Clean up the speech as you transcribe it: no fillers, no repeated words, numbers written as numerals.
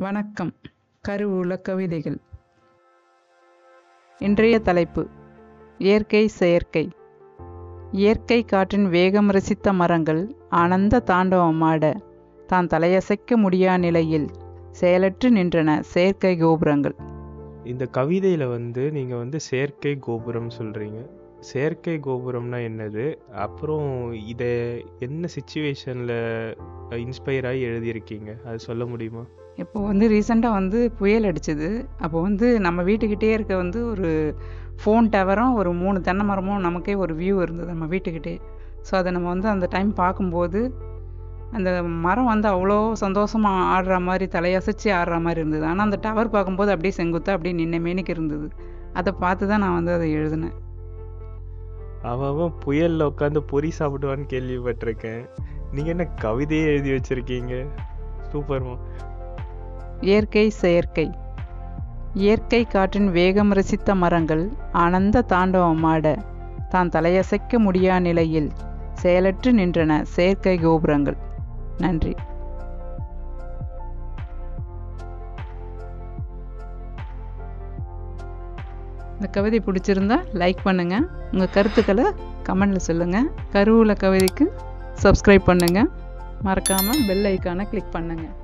வணக்கம். கருவூல கவிதைகள். இன்றைய தலைப்பு இயற்கை செயற்கை. இயற்கை காற்றின் வேகம் ரசித்த மரங்கள் ஆனந்த தாண்டவமாட தான் தலையசைக்க முடியா நிலையில் செயலற்று நின்றன செயற்கை கோபுரங்கள். இந்த கவிதையில் நீங்கள் செயற்கை கோபுரம் சொல்கிறீங்க. செயற்கை கோபுரம்னா என்னது? அப்புறம் இதை என்ன சுச்சுவேஷனில் இன்ஸ்பயர் ஆகி எழுதியிருக்கீங்க, அது சொல்ல முடியுமா? இப்போ ரீசெண்டாக புயல் அடிச்சது. அப்போ நம்ம வீட்டுக்கிட்டே இருக்க ஒரு ஃபோன் டவரும் ஒரு 3 தென்னை மரமும் நமக்கே ஒரு வியூ இருந்தது நம்ம வீட்டுக்கிட்டே. ஸோ அதை நம்ம அந்த டைம் பார்க்கும்போது அந்த மரம் அவ்வளோ சந்தோஷமாக ஆடுற மாதிரி தலையசைச்சு ஆடுற மாதிரி இருந்தது. ஆனால் அந்த டவர் பார்க்கும்போது அப்படியே செங்குத்தாக அப்படியே நின்ன மேனிக்கு இருந்தது. அதை பார்த்து தான் நான் அதை எழுதினேன். அவன் புயலில் உட்காந்து பொறி சாப்பிடுவான்னு கேள்விப்பட்டிருக்கேன். நீங்கள் என்ன கவிதையே எழுதி வச்சுருக்கீங்க, சூப்பர்மா. இயற்கை செயற்கை. இயற்கை காற்றின் வேகம் ரசித்த மரங்கள் ஆனந்த தாண்டவமாட தான் தலையசைக்க முடியா நிலையில் செயலற்று நின்றன செயற்கை கோபுரங்கள். நன்றி. இந்த கவிதை பிடிச்சிருந்தா லைக் பண்ணுங்கள். உங்கள் கருத்துக்களை கமெண்டில் சொல்லுங்கள். கருவூல கவிதைக்கு சப்ஸ்கிரைப் பண்ணுங்கள். மறக்காமல் பெல் ஐக்கானை கிளிக் பண்ணுங்கள்.